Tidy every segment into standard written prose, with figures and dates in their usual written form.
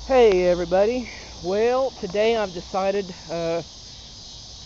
Hey everybody, well today I've decided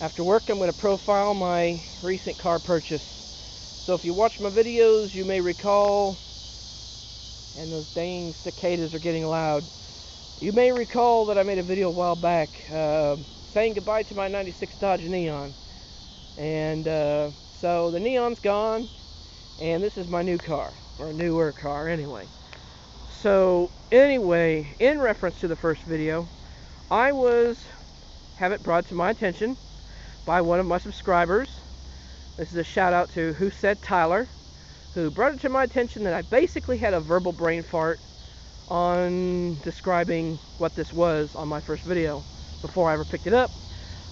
after work I'm going to profile my recent car purchase. So if you watch my videos you may recall, and those dang cicadas are getting loud, you may recall that I made a video a while back saying goodbye to my 96 Dodge Neon. And so the Neon's gone and this is my new car, or newer car anyway. So anyway, in reference to the first video, I have it brought to my attention by one of my subscribers. This is a shout out to Who Said Tyler, who brought it to my attention that I basically had a verbal brain fart on describing what this was on my first video before I ever picked it up.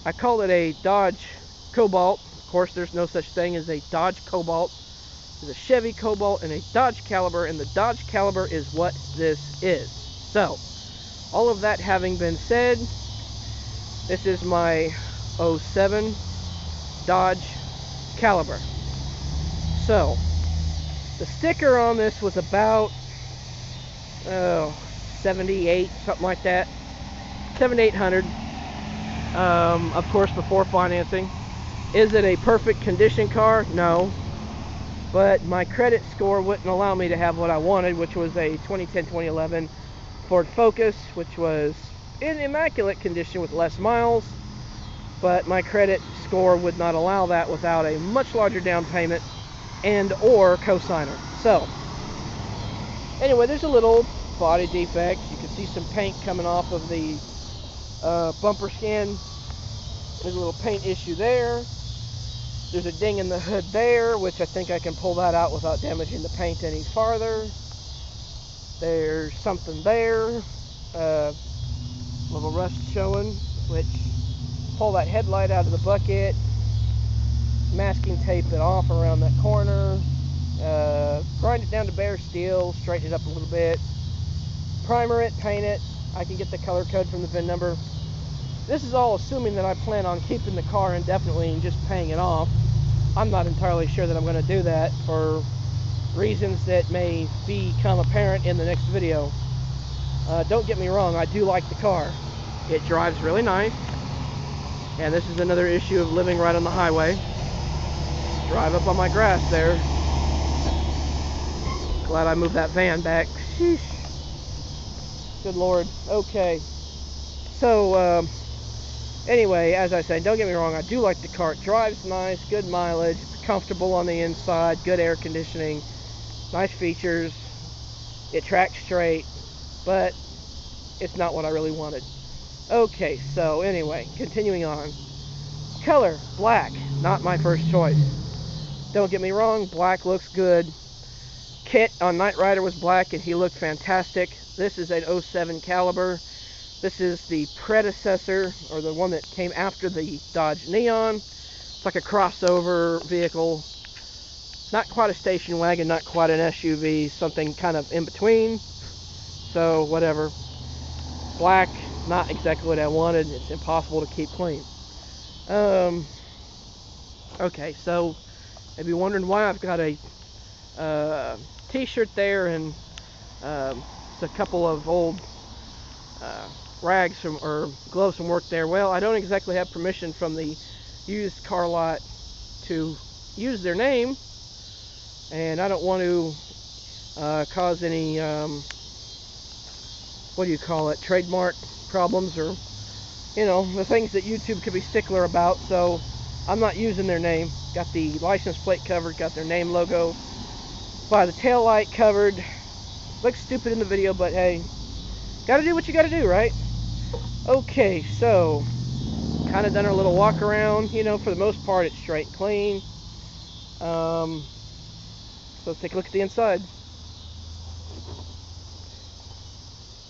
I called it a Dodge Cobalt. Of course, there's no such thing as a Dodge Cobalt. There's a Chevy Cobalt and a Dodge Calaber, and the Dodge Calaber is what this is. So, all of that having been said, this is my 07 Dodge Calaber. So, the sticker on this was about 78, something like that, 7,800. Of course, before financing. Is it a perfect condition car? No. But my credit score wouldn't allow me to have what I wanted, which was a 2010-2011 Ford Focus, which was in immaculate condition with less miles, but my credit score would not allow that without a much larger down payment and or cosigner. So anyway, there's a little body defect. You can see some paint coming off of the bumper skin. There's a little paint issue there. There's a ding in the hood there, which I think I can pull that out without damaging the paint any farther. There's something there, little rust showing, which pull that headlight out of the bucket, masking tape it off around that corner, grind it down to bare steel, straighten it up a little bit, primer it, paint it. I can get the color code from the VIN number. This is all assuming that I plan on keeping the car indefinitely and just paying it off. I'm not entirely sure that I'm going to do that for reasons that may become apparent in the next video. Don't get me wrong, I do like the car. It drives really nice. And this is another issue of living right on the highway. Drive up on my grass there. Glad I moved that van back. Sheesh. Good Lord. Okay. So, anyway, as I said, don't get me wrong, I do like the car. It drives nice, good mileage, comfortable on the inside, good air conditioning, nice features. It tracks straight, but it's not what I really wanted. Okay, so anyway, continuing on. Color, black, not my first choice. Don't get me wrong, black looks good. Kit on Knight Rider was black and he looked fantastic. This is an 07 Caliber. This is the predecessor, or the one that came after the Dodge Neon. It's like a crossover vehicle. Not quite a station wagon, not quite an SUV, something kind of in between. So, whatever. Black, not exactly what I wanted. It's impossible to keep clean. Okay, so maybe wondering why I've got a t-shirt there and it's a couple of old rags from, or gloves from work there. Well, I don't exactly have permission from the used car lot to use their name, and I don't want to cause any what do you call it, trademark problems, or you know, the things that YouTube could be stickler about. So I'm not using their name. Got the license plate covered, got their name logo by the tail light covered. Looks stupid in the video, but hey, gotta do what you gotta do, right? Okay, so kind of done our little walk around. You know, for the most part, it's straight and clean. So let's take a look at the inside.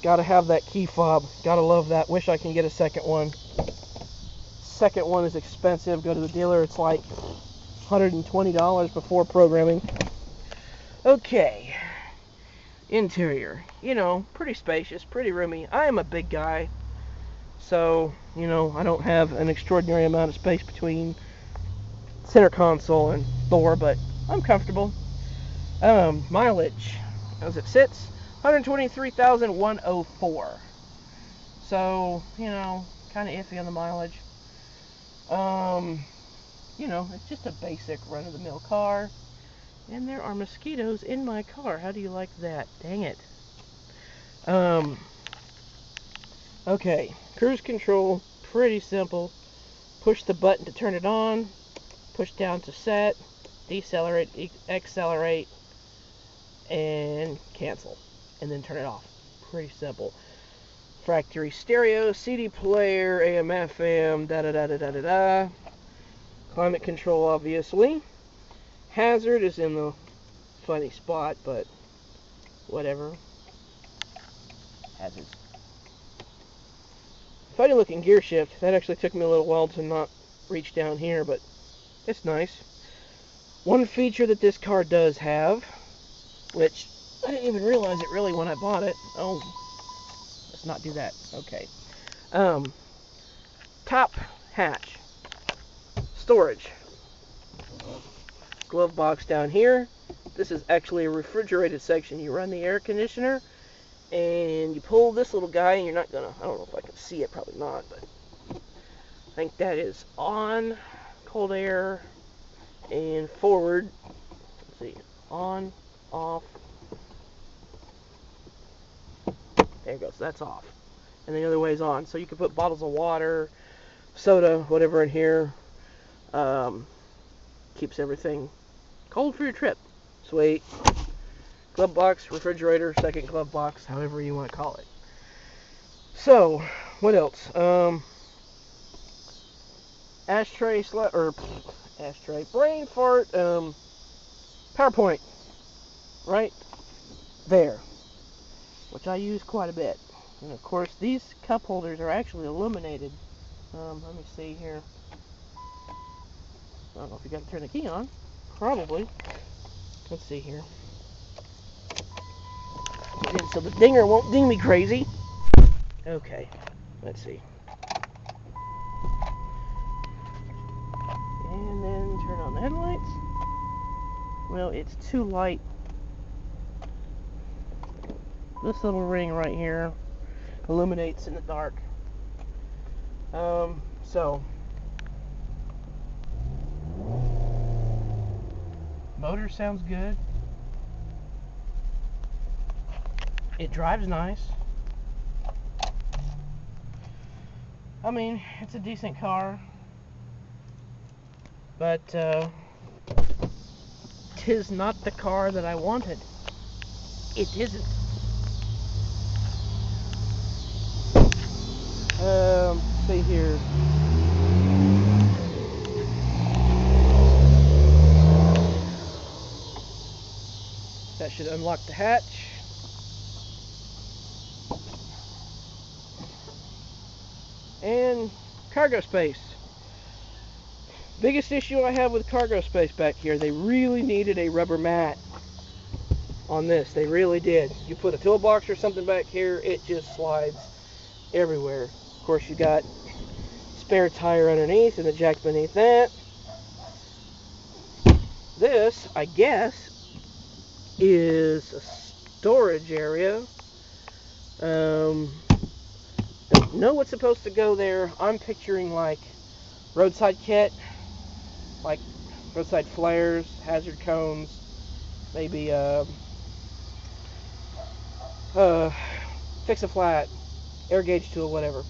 Gotta have that key fob. Gotta love that. Wish I can get a second one. Second one is expensive. Go to the dealer. It's like $120 before programming. Okay. Interior. You know, pretty spacious, pretty roomy. I am a big guy, so, you know, I don't have an extraordinary amount of space between center console and door, but I'm comfortable. Mileage, as it sits, 123,104. So, you know, kind of iffy on the mileage. You know, it's just a basic run-of-the-mill car. And there are mosquitoes in my car. How do you like that? Dang it. Okay, cruise control, pretty simple. Push the button to turn it on, push down to set, decelerate, accelerate, and cancel, and then turn it off. Pretty simple. Factory stereo, CD player, AM, FM, da-da-da-da-da-da-da. Climate control, obviously. Hazard is in the funny spot, but whatever. Hazards. Funny looking gear shift. That actually took me a little while to not reach down here, but it's nice. One feature that this car does have, which I didn't even realize it really when I bought it. Oh, let's not do that. Okay. Top hatch. Storage. Glove box down here. This is actually a refrigerated section. You run the air conditioner and you pull this little guy, and you're not gonna, I don't know if I can see it, probably not, but I think that is on, cold air, and forward. Let's see, on, off. There it goes, that's off. And the other way is on. So you can put bottles of water, soda, whatever in here. Keeps everything cold for your trip. Sweet. Glove box, refrigerator, second glove box, however you want to call it. So, what else? Ashtray, brain fart, PowerPoint, right there, which I use quite a bit. And of course, these cup holders are actually illuminated. Let me see here. I don't know if you got to turn the key on. Probably. Let's see here. So the dinger won't ding me crazy. Okay, let's see. And then turn on the headlights. Well, it's too light. This little ring right here illuminates in the dark. So motor sounds good. It drives nice. I mean, it's a decent car, but tis not the car that I wanted. It isn't. See here. That should unlock the hatch. And cargo space. Biggest issue I have with cargo space back here, they really needed a rubber mat on this. They really did. You put a toolbox or something back here, it just slides everywhere. Of course, you got spare tire underneath and the jack beneath that. This, I guess, is a storage area. Don't know what's supposed to go there. I'm picturing like roadside kit, like roadside flares, hazard cones, maybe fix a flat, air gauge tool, whatever.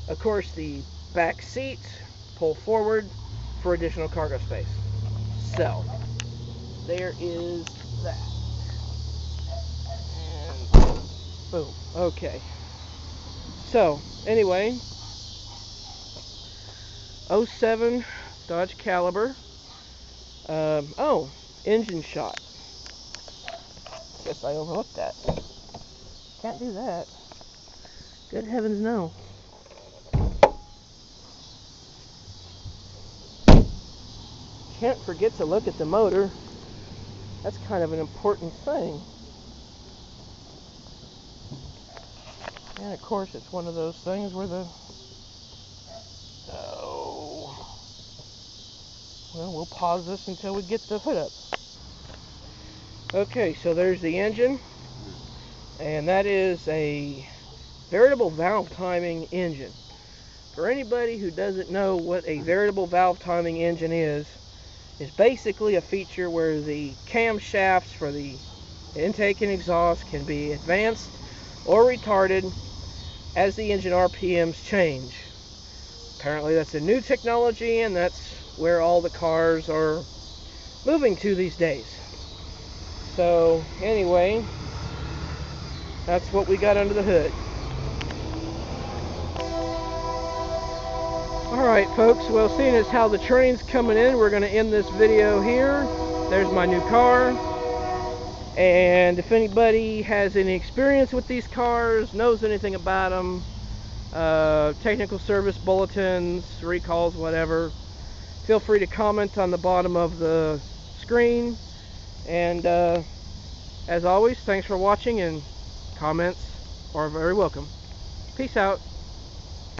Of course, the back seat pull forward for additional cargo space. So there is that. And boom. Okay. So anyway, 07 Dodge Calaber. Oh, engine shot. Guess I overlooked that. Can't do that. Good heavens, no. Can't forget to look at the motor. That's kind of an important thing. And of course, it's one of those things where the... Oh. Well, we'll pause this until we get the hood up. Okay, so there's the engine. And that is a Variable valve timing engine. For anybody who doesn't know what a variable valve timing engine is basically a feature where the camshafts for the intake and exhaust can be advanced or retarded as the engine RPMs change. Apparently that's a new technology, and that's where all the cars are moving to these days. So anyway, that's what we got under the hood. Alright folks, well, seeing as how the train's coming in, we're going to end this video here. There's my new car. And if anybody has any experience with these cars, knows anything about them, technical service bulletins, recalls, whatever, feel free to comment on the bottom of the screen. And as always, thanks for watching, and comments are very welcome. Peace out.